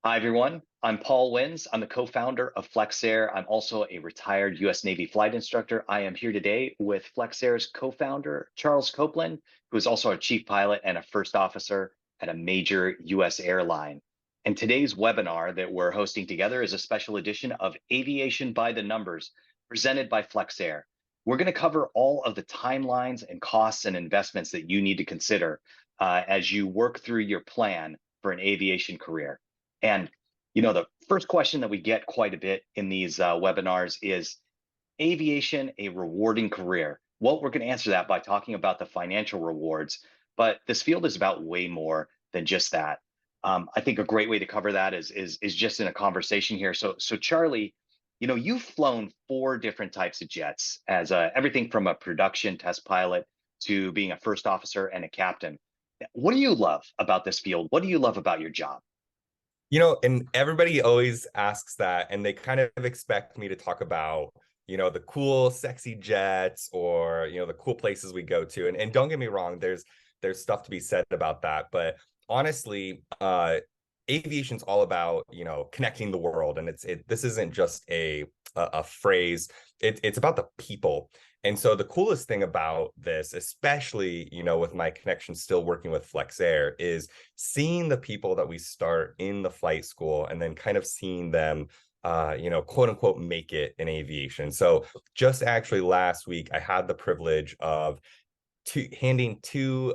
Hi, everyone. I'm Paul Wins. I'm the co-founder of FlexAir. I'm also a retired U.S. Navy flight instructor. I am here today with FlexAir's co-founder, Charles Copeland, who is also a chief pilot and a first officer at a major U.S. airline. And today's webinar that we're hosting together is a special edition of Aviation by the Numbers, presented by FlexAir. We're going to cover all of the timelines and costs and investments that you need to consider as you work through your plan for an aviation career. And the first question that we get quite a bit in these webinars is aviation a rewarding career? Well, we're going to answer that by talking about the financial rewards, but this field is about way more than just that. I think a great way to cover that is just in a conversation here. So Charlie, you've flown four different types of jets as everything from a production test pilot to being a first officer and a captain. What do you love about this field? What do you love about your job? And everybody always asks that, and they kind of expect me to talk about, the cool, sexy jets or, the cool places we go to. And don't get me wrong, there's stuff to be said about that. But honestly, aviation's all about, connecting the world. And this isn't just a phrase. It's about the people. And so the coolest thing about this, especially, with my connection still working with FlexAir, is seeing the people that we start in the flight school and then kind of seeing them, quote unquote, make it in aviation. So just actually last week, I had the privilege of handing two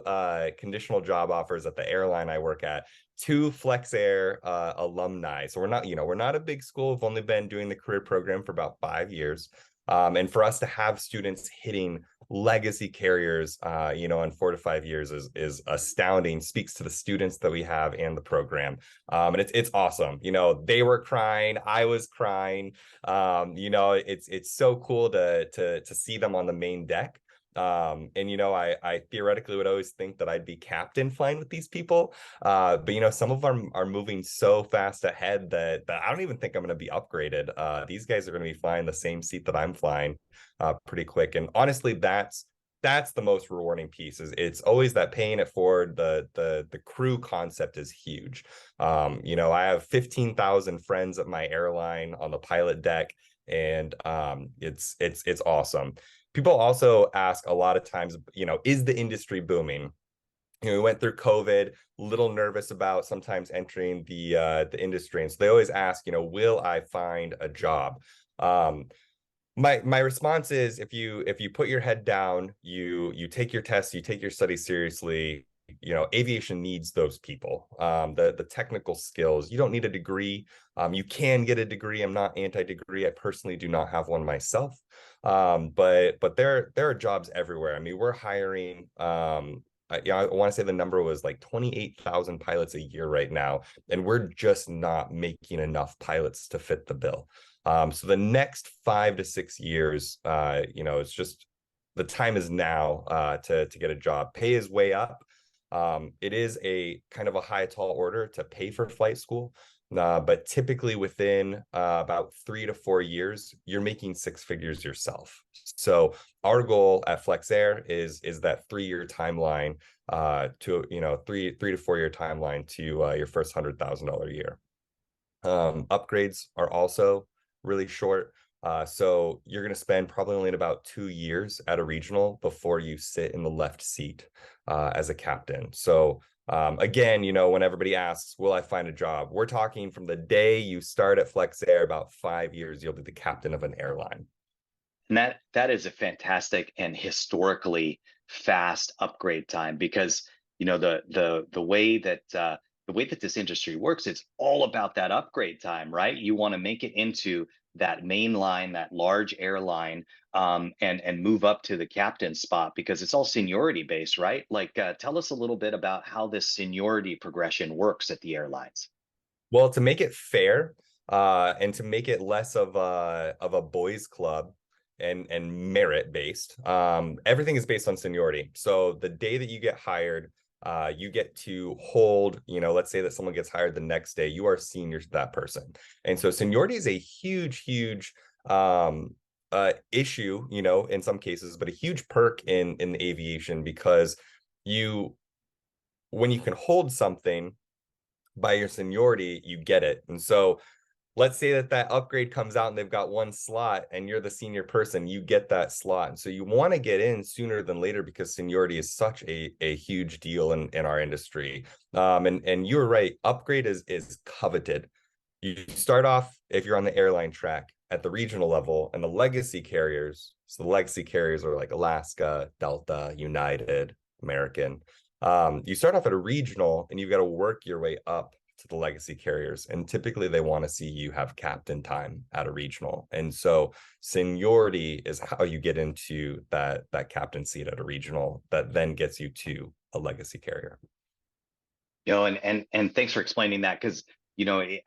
conditional job offers at the airline I work at to FlexAir alumni. So we're not a big school. We've only been doing the career program for about 5 years. And for us to have students hitting legacy carriers, in 4 to 5 years is astounding. Speaks to the students that we have and the program, and it's awesome. They were crying, I was crying. It's so cool to see them on the main deck. I theoretically would always think that I'd be captain flying with these people. But some of them are moving so fast ahead that I don't even think I'm going to be upgraded. These guys are going to be flying the same seat that I'm flying pretty quick. And honestly, that's the most rewarding piece. It's always that paying it forward. The crew concept is huge. I have 15,000 friends at my airline on the pilot deck, and it's awesome. People also ask a lot of times, is the industry booming? We went through COVID, a little nervous about sometimes entering the industry. And so they always ask, will I find a job? My response is, if you put your head down, you take your tests, you take your studies seriously, aviation needs those people. The technical skills, you don't need a degree. You can get a degree. I'm not anti-degree. I personally do not have one myself. But there are jobs everywhere. I mean, we're hiring, I want to say the number was like 28,000 pilots a year right now, and we're just not making enough pilots to fit the bill. So the next 5 to 6 years, it's just the time is now to get a job. Pay is way up. It is a kind of a high tall order to pay for flight school. But typically within about 3 to 4 years, you're making 6 figures yourself. So our goal at FlexAir is that 3-year timeline to 3 to 4 year timeline to your first $100,000 a year. Upgrades are also really short. So you're going to spend probably only about 2 years at a regional before you sit in the left seat as a captain. So again, when everybody asks, will I find a job? We're talking from the day you start at FlexAir, about 5 years, you'll be the captain of an airline. And that is a fantastic and historically fast upgrade time because the way that this industry works, it's all about that upgrade time, right? You want to make it into that main line, that large airline, and move up to the captain spot because it's all seniority based, right? Like, tell us a little bit about how this seniority progression works at the airlines. Well, to make it fair, and to make it less of a boys club and merit based, everything is based on seniority. So the day that you get hired, you get to hold, let's say that someone gets hired the next day, you are senior to that person. And so seniority is a huge issue, in some cases, but a huge perk in the aviation, because when you can hold something, by your seniority, you get it. And so let's say that that upgrade comes out and they've got one slot and you're the senior person, you get that slot. And so you want to get in sooner than later because seniority is such a huge deal in our industry. And you're right, upgrade is coveted. You start off, if you're on the airline track, at the regional level, and the legacy carriers. So the legacy carriers are like Alaska, Delta, United, American. You start off at a regional and you've got to work your way up to the legacy carriers. And typically they want to see you have captain time at a regional. And so seniority is how you get into that captain seat at a regional that then gets you to a legacy carrier. And thanks for explaining that, because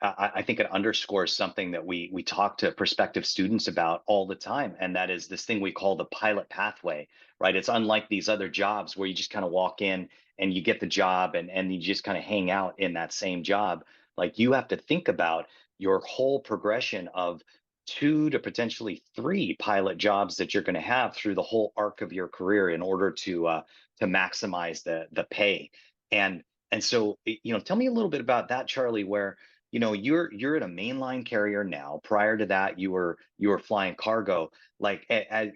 I think it underscores something that we talk to prospective students about all the time, and that is this thing we call the pilot pathway, right? It's unlike these other jobs where you just kind of walk in and you get the job and you just kind of hang out in that same job. Like, you have to think about your whole progression of two to potentially three pilot jobs that you're going to have through the whole arc of your career in order to maximize the pay. And so, tell me a little bit about that, Charlie, where, you're at a mainline carrier now. Prior to that, you were flying cargo. Like,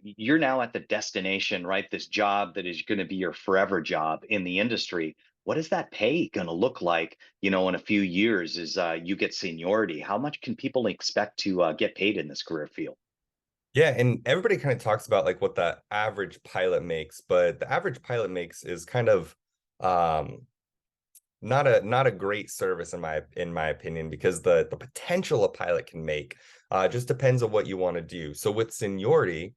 you're now at the destination, right? This job that is going to be your forever job in the industry. What is that pay going to look like, in a few years as you get seniority? How much can people expect to get paid in this career field? Yeah, and everybody kind of talks about like what the average pilot makes, but the average pilot makes is kind of um not a great service in my opinion, because the potential a pilot can make just depends on what you want to do. So with seniority,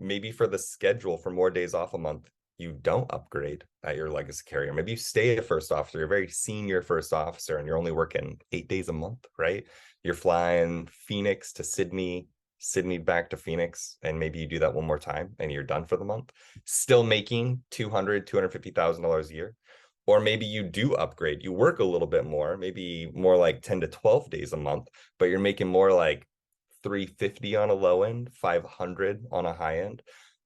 maybe for the schedule for more days off a month, you don't upgrade at your legacy carrier. Maybe you stay a first officer, you're a very senior first officer, and you're only working 8 days a month, right? You're flying Phoenix to Sydney, Sydney back to Phoenix, and maybe you do that one more time and you're done for the month, still making $250,000 a year. Or maybe you do upgrade, you work a little bit more, maybe more like 10 to 12 days a month, but you're making more like 350 on a low end, 500 on a high end.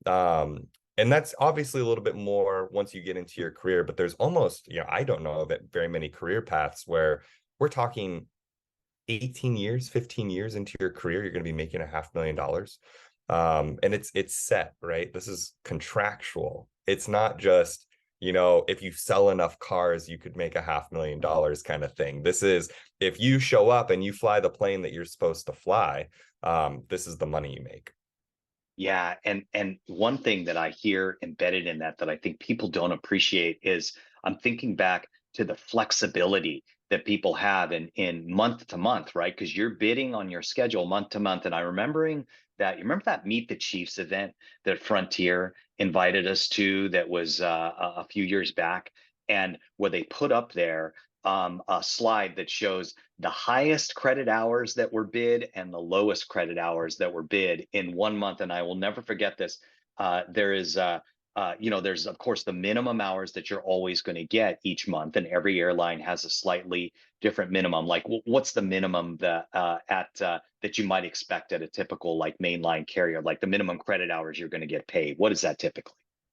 And that's obviously a little bit more once you get into your career, but there's almost, I don't know of it very many career paths where we're talking 18 years, 15 years into your career, you're going to be making $500,000. And it's set, right? This is contractual. It's not just, if you sell enough cars, you could make $500,000 kind of thing. This is, if you show up and you fly the plane that you're supposed to fly, this is the money you make. Yeah, and one thing that I hear embedded in that I think people don't appreciate is, I'm thinking back to the flexibility that people have in month to month, right? Because you're bidding on your schedule month to month. And I remembering that, you remember that Meet the Chiefs event that Frontier invited us to, that was a few years back, and where they put up there a slide that shows the highest credit hours that were bid and the lowest credit hours that were bid in one month. And I will never forget this. There's of course the minimum hours that you're always going to get each month, and every airline has a slightly different minimum. Like, what's the minimum that you might expect at a typical like mainline carrier? Like the minimum credit hours you're going to get paid. What is that typically?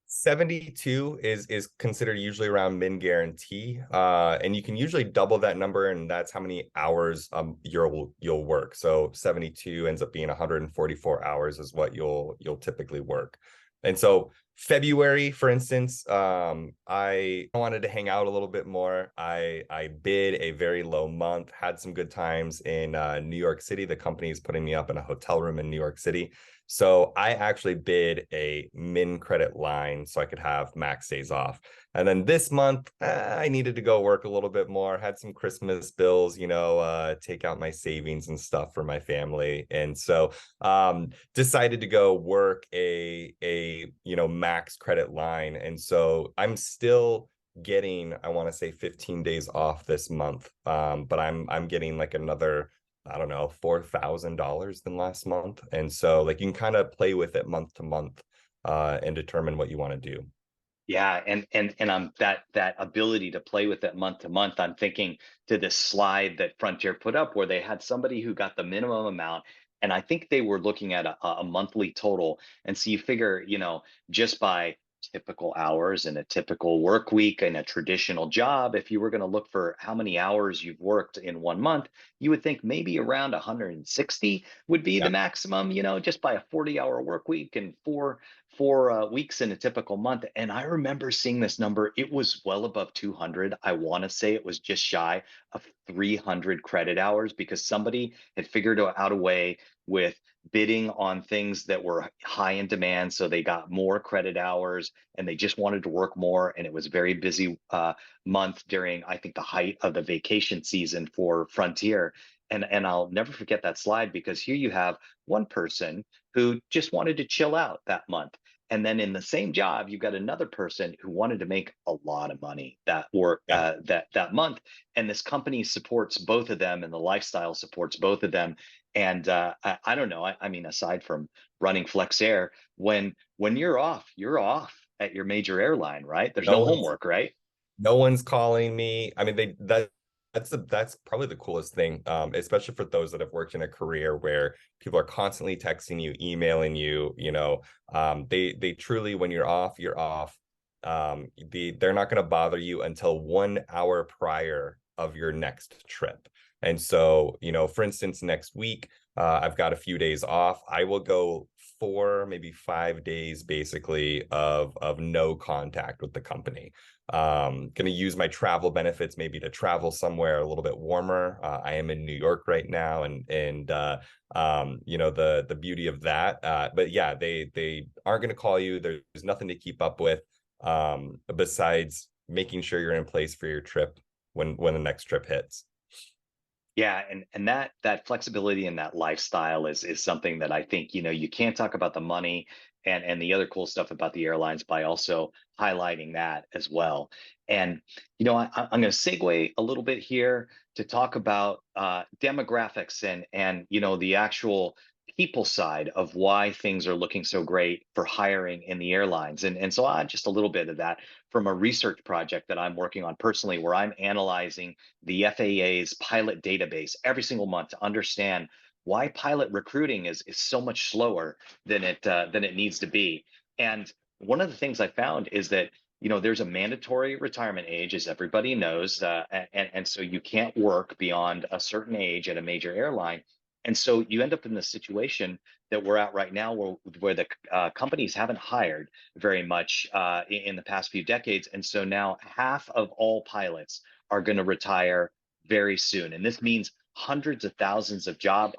72 is considered usually around min guarantee, and you can usually double that number, and that's how many hours you'll work. So 72 ends up being 144 hours is what you'll typically work. And so February, for instance, I wanted to hang out a little bit more. I bid a very low month, had some good times in New York City. The company is putting me up in a hotel room in New York City. So I actually bid a min credit line so I could have max days off. And then this month, I needed to go work a little bit more, had some Christmas bills, take out my savings and stuff for my family. And so decided to go work a max credit line. And so I'm still getting, I want to say 15 days off this month. But I'm getting like another, I don't know, $4,000 than last month. And so like you can kind of play with it month to month and determine what you want to do. Yeah, and I'm that ability to play with it month to month. I'm thinking to this slide that Frontier put up where they had somebody who got the minimum amount, and I think they were looking at a monthly total. And so you figure, just by typical hours in a typical work week in a traditional job, if you were going to look for how many hours you've worked in 1 month, you would think maybe around 160 would be the Yeah. maximum, just by a 40-hour work week and four weeks in a typical month. And I remember seeing this number. It was well above 200. I want to say it was just shy of 300 credit hours because somebody had figured out a way with bidding on things that were high in demand. So they got more credit hours and they just wanted to work more. And it was a very busy month during, I think, the height of the vacation season for Frontier. And I'll never forget that slide because here you have one person who just wanted to chill out that month. And then in the same job, you've got another person who wanted to make a lot of money Yeah. that month. And this company supports both of them, and the lifestyle supports both of them. And I don't know. I mean, aside from running Flex Air, when you're off at your major airline, right? There's No no one's homework, right? no one's calling me. I mean, that's probably the coolest thing, especially for those that have worked in a career where people are constantly texting you, emailing you. They truly, when you're off, you're off. They're not going to bother you until 1 hour prior of your next trip. And so, for instance, next week, I've got a few days off. I will go 4, maybe 5 days, basically, of no contact with the company. Going to use my travel benefits maybe to travel somewhere a little bit warmer. I am in New York right now, and the beauty of that. But yeah, they aren't going to call you. There's nothing to keep up with, besides making sure you're in place for your trip when the next trip hits. Yeah, and that flexibility and that lifestyle is something that I think, you can't talk about the money and the other cool stuff about the airlines by also highlighting that as well. And I'm going to segue a little bit here to talk about demographics and the actual people side of why things are looking so great for hiring in the airlines. And so I just a little bit of that from a research project that I'm working on personally, where I'm analyzing the FAA's pilot database every single month to understand why pilot recruiting is so much slower than it needs to be. And one of the things I found is that there's a mandatory retirement age, as everybody knows, and so you can't work beyond a certain age at a major airline. And so you end up in the situation that we're at right now, where the companies haven't hired very much in the past few decades, and so now half of all pilots are going to retire very soon. And this means hundreds of thousands of job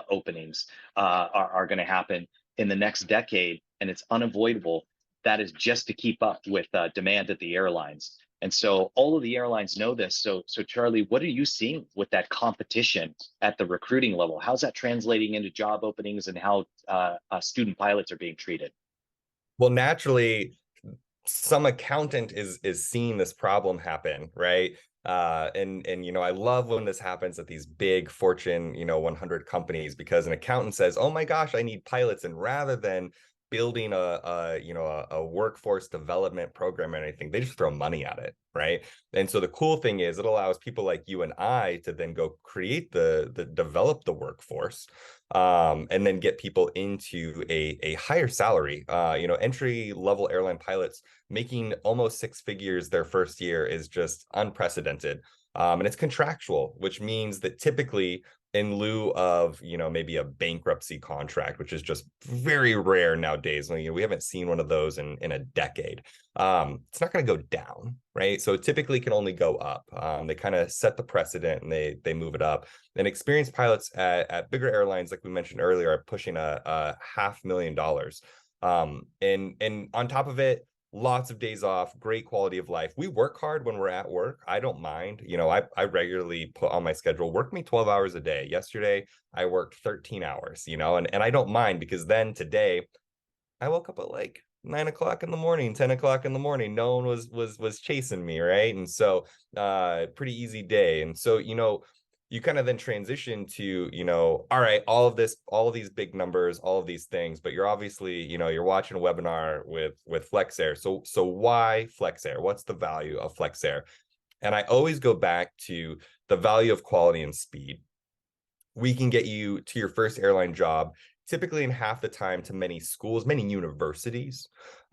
openings are going to happen in the next decade, and it's unavoidable. That is just to keep up with demand at the airlines. And so all of the airlines know this. So Charlie, what are you seeing with that competition at the recruiting level? How's that translating into job openings and how student pilots are being treated? Well, naturally, some accountant is seeing this problem happen, right? And I love when this happens at these big Fortune 100 companies, because an accountant says, "Oh my gosh, I need pilots," and rather than building a workforce development program or anything, they just throw money at it, right? And so the cool thing is it allows people like you and I to then go create the develop the workforce, and then get people into a higher salary. Entry level airline pilots making almost 6 figures their first year is just unprecedented. And it's contractual, which means that typically, in lieu of maybe a bankruptcy contract, which is just very rare nowadays, we haven't seen one of those in a decade, it's not going to go down, right? So it typically can only go up. They kind of set the precedent and they move it up. And experienced pilots at bigger airlines, like we mentioned earlier, are pushing a $500,000. And on top of it, lots of days off, great quality of life. We work hard when we're at work. I don't mind. I regularly put on my schedule, work me 12 hours a day. Yesterday, I worked 13 hours, and I don't mind, because then today I woke up at like 9 o'clock in the morning, 10 o'clock in the morning. No one was chasing me, right? And so pretty easy day. And so, you kind of then transition to, all right, all of these big numbers, all of these things, but you're obviously, you're watching a webinar with FlexAir. So why FlexAir? What's the value of FlexAir? And I always go back to the value of quality and speed. We can get you to your first airline job typically in half the time to many schools, many universities,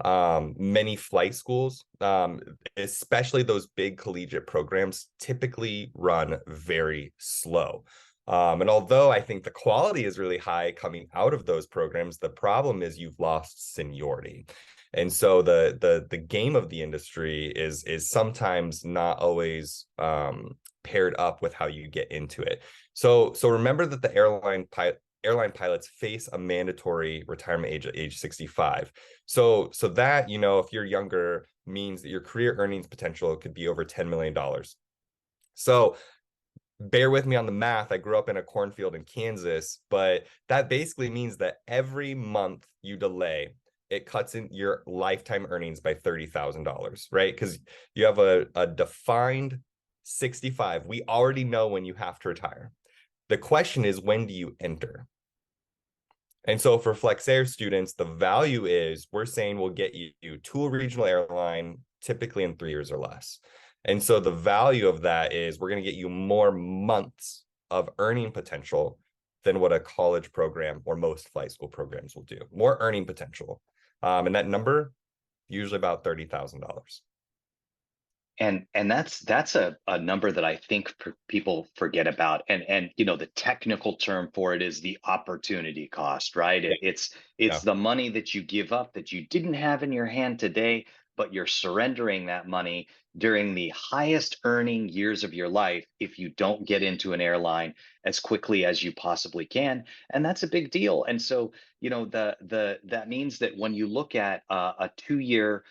many flight schools, especially those big collegiate programs, typically run very slow. And although I think the quality is really high coming out of those programs, the problem is you've lost seniority. And so the game of the industry is sometimes not always paired up with how you get into it. So remember that the airline pilots face a mandatory retirement age at age 65. So that, if you're younger, means that your career earnings potential could be over $10 million. So bear with me on the math. I grew up in a cornfield in Kansas, but that basically means that every month you delay, it cuts in your lifetime earnings by $30,000, right? Because you have a defined 65. We already know when you have to retire. The question is, when do you enter? And so for FlexAir students, the value is we're saying we'll get you to a regional airline typically in 3 years or less. And so the value of that is we're going to get you more months of earning potential than what a college program or most flight school programs will do. More earning potential. And that number, usually about $30,000. And that's a number that I think people forget about. And the technical term for it is the opportunity cost, right? Yeah. It's Yeah. the money that you give up that you didn't have in your hand today, but you're surrendering that money during the highest earning years of your life if you don't get into an airline as quickly as you possibly can. And that's a big deal. And so, the that means that when you look at a 2 year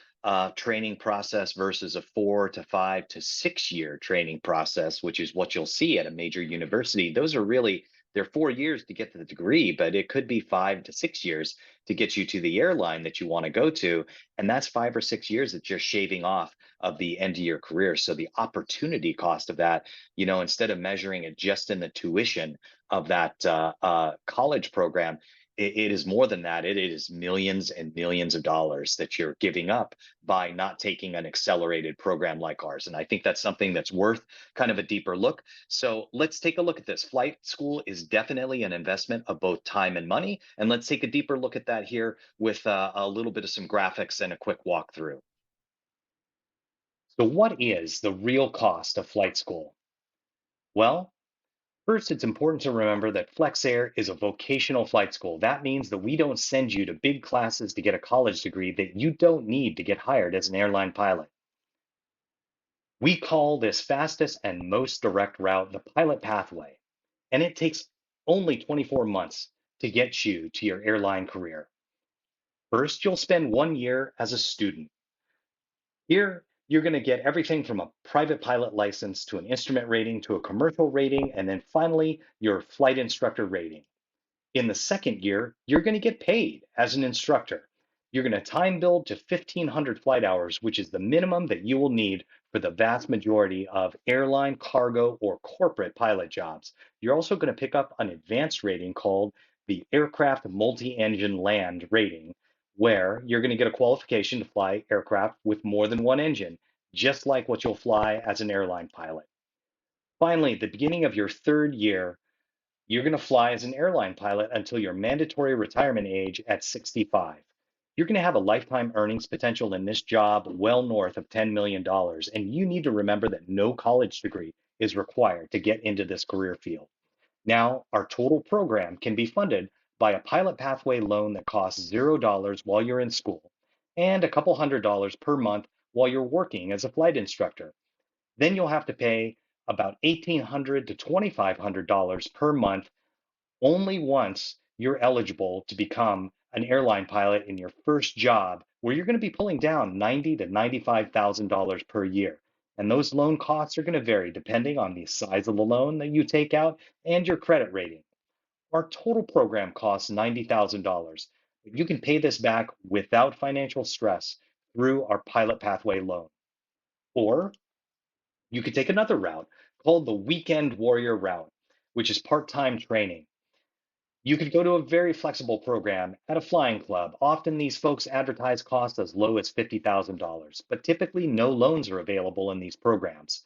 training process versus a 4 to 5 to 6 year training process, which is what you'll see at a major university. Those are really, they're 4 years to get to the degree, but it could be 5 to 6 years to get you to the airline that you want to go to. And that's 5 or 6 years that you're shaving off of the end of your career. So the opportunity cost of that, instead of measuring it just in the tuition of that college program, it is more than that. It is millions and millions of dollars that you're giving up by not taking an accelerated program like ours. And I think that's something that's worth kind of a deeper look. So let's take a look at this. Flight school is definitely an investment of both time and money. And let's take a deeper look at that here with a little bit of some graphics and a quick walkthrough. So, what is the real cost of flight school? Well, first, it's important to remember that FlexAir is a vocational flight school. That means that we don't send you to big classes to get a college degree that you don't need to get hired as an airline pilot. We call this fastest and most direct route the pilot pathway, and it takes only 24 months to get you to your airline career. First, you'll spend 1 year as a student. Here, you're going to get everything from a private pilot license to an instrument rating to a commercial rating, and then finally, your flight instructor rating. In the second year, you're going to get paid as an instructor. You're going to time build to 1,500 flight hours, which is the minimum that you will need for the vast majority of airline, cargo, or corporate pilot jobs. You're also going to pick up an advanced rating called the Aircraft Multi-Engine Land rating, where you're going to get a qualification to fly aircraft with more than one engine, just like what you'll fly as an airline pilot. Finally, at the beginning of your third year, you're going to fly as an airline pilot until your mandatory retirement age at 65. You're going to have a lifetime earnings potential in this job well north of $10 million. And you need to remember that no college degree is required to get into this career field. Now, our total program can be funded by a pilot pathway loan that costs $0 while you're in school and a couple $100s per month while you're working as a flight instructor. Then you'll have to pay about $1,800 to $2,500 per month only once you're eligible to become an airline pilot in your first job, where you're going to be pulling down $90,000 to $95,000 per year. And those loan costs are going to vary depending on the size of the loan that you take out and your credit rating. Our total program costs $90,000, but you can pay this back without financial stress through our pilot pathway loan. Or you could take another route called the Weekend Warrior route, which is part-time training. You could go to a very flexible program at a flying club. Often these folks advertise costs as low as $50,000, but typically no loans are available in these programs.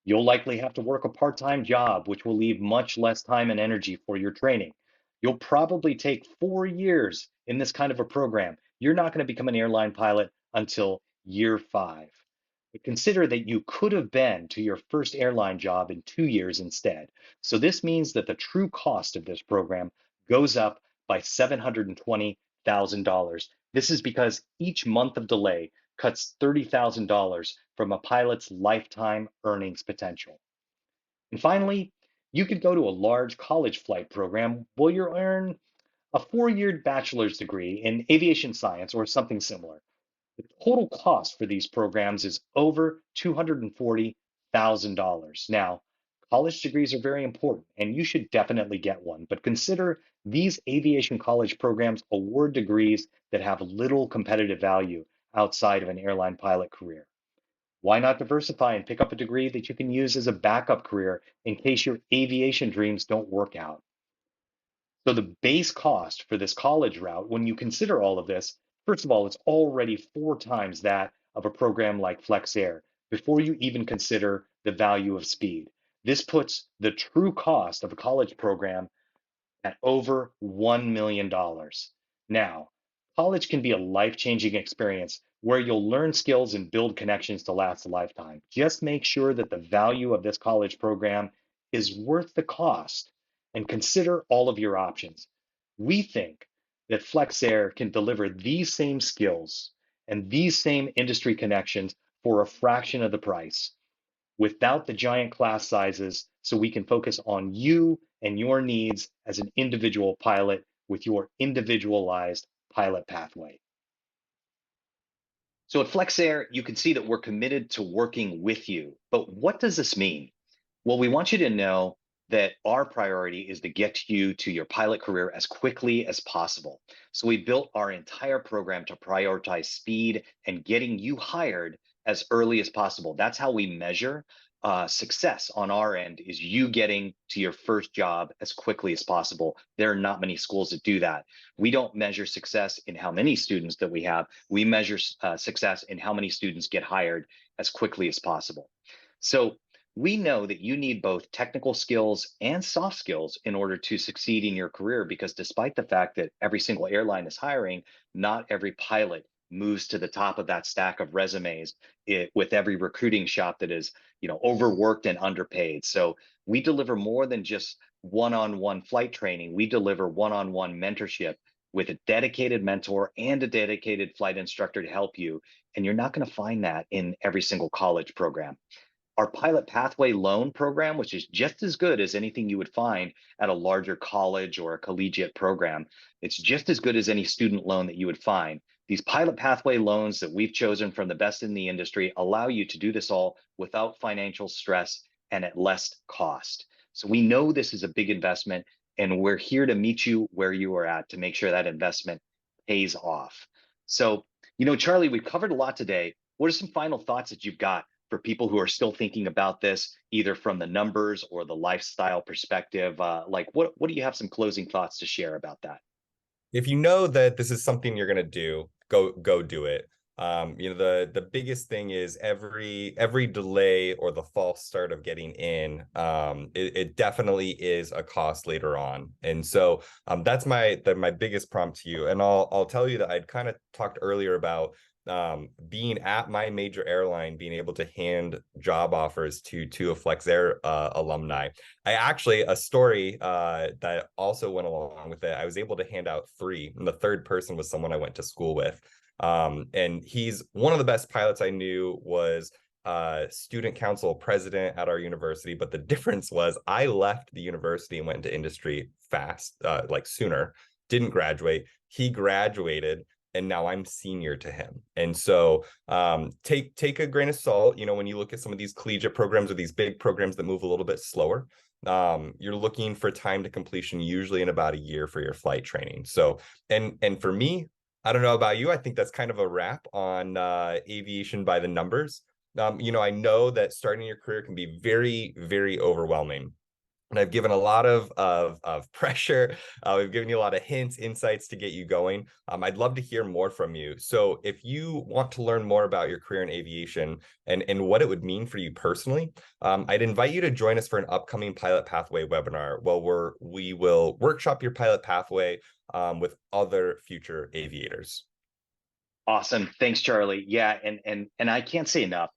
You'll likely have to work a part-time job, which will leave much less time and energy for your training. You'll probably take 4 years in this kind of a program. You're not going to become an airline pilot until year 5. But consider that you could have been to your first airline job in 2 years instead. So this means that the true cost of this program goes up by $720,000. This is because each month of delay cuts $30,000 from a pilot's lifetime earnings potential. And finally, you could go to a large college flight program where you earn a 4 year bachelor's degree in aviation science or something similar. The total cost for these programs is over $240,000. Now, college degrees are very important, and you should definitely get one, but consider these aviation college programs award degrees that have little competitive value outside of an airline pilot career. Why not diversify and pick up a degree that you can use as a backup career in case your aviation dreams don't work out? So the base cost for this college route, when you consider all of this, first of all, it's already 4 times that of a program like FlexAir before you even consider the value of speed. This puts the true cost of a college program at over $1 million. Now, college can be a life-changing experience where you'll learn skills and build connections to last a lifetime. Just make sure that the value of this college program is worth the cost and consider all of your options. We think that FlexAir can deliver these same skills and these same industry connections for a fraction of the price without the giant class sizes so we can focus on you and your needs as an individual pilot with your individualized pilot pathway. So at FlexAir, you can see that we're committed to working with you. But what does this mean? Well, we want you to know that our priority is to get you to your pilot career as quickly as possible. So we built our entire program to prioritize speed and getting you hired as early as possible. That's how we measure success on our end, is you getting to your first job as quickly as possible. There are not many schools that do that. We don't measure success in how many students that we have. We measure success in how many students get hired as quickly as possible. So we know that you need both technical skills and soft skills in order to succeed in your career, because despite the fact that every single airline is hiring, not every pilot moves to the top of that stack of resumes with every recruiting shop that is, overworked and underpaid. So we deliver more than just one-on-one flight training. We deliver one-on-one mentorship with a dedicated mentor and a dedicated flight instructor to help you. And you're not going to find that in every single college program. Our pilot pathway loan program, which is just as good as anything you would find at a larger college or a collegiate program, it's just as good as any student loan that you would find. These pilot pathway loans that we've chosen from the best in the industry allow you to do this all without financial stress and at less cost. So we know this is a big investment, and we're here to meet you where you are at to make sure that investment pays off. So, Charlie, we've covered a lot today. What are some final thoughts that you've got for people who are still thinking about this, either from the numbers or the lifestyle perspective? What do you have some closing thoughts to share about that? If you know that this is something you're gonna do, go do it. The biggest thing is every delay or the false start of getting in, it definitely is a cost later on. And so that's my biggest prompt to you. And I'll tell you that I'd kind of talked earlier about being at my major airline, being able to hand job offers to a FlexAir alumni. I actually, a story that also went along with it, I was able to hand out 3, and the third person was someone I went to school with. And he's one of the best pilots I knew, was student council president at our university. But the difference was I left the university and went into industry fast, like sooner, didn't graduate. He graduated, and now I'm senior to him. And so take a grain of salt. When you look at some of these collegiate programs or these big programs that move a little bit slower, you're looking for time to completion usually in about a year for your flight training. So, and for me, I don't know about you, I think that's kind of a wrap on aviation by the numbers. I know that starting your career can be very, very overwhelming. and I've given a lot of pressure. We've given you a lot of hints, insights to get you going. I'd love to hear more from you. So if you want to learn more about your career in aviation and what it would mean for you personally, I'd invite you to join us for an upcoming Pilot Pathway webinar. Well, we will workshop your pilot pathway with other future aviators. Awesome. Thanks, Charlie. Yeah, and I can't say enough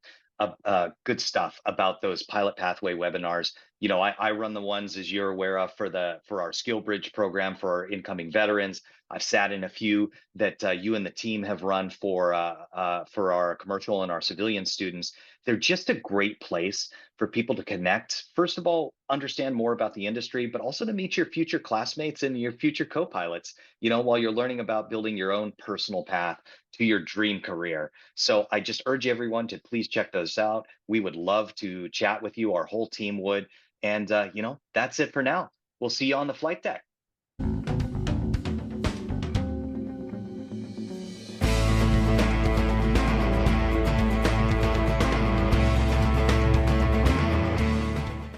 good stuff about those pilot pathway webinars. I run the ones, as you're aware of, for our Skill Bridge program for our incoming veterans. I've sat in a few that you and the team have run for our commercial and our civilian students. They're just a great place for people to connect. First of all, understand more about the industry, but also to meet your future classmates and your future co-pilots, while you're learning about building your own personal path to your dream career. So I just urge everyone to please check those out. We would love to chat with you. Our whole team would. And, that's it for now. We'll see you on the flight deck.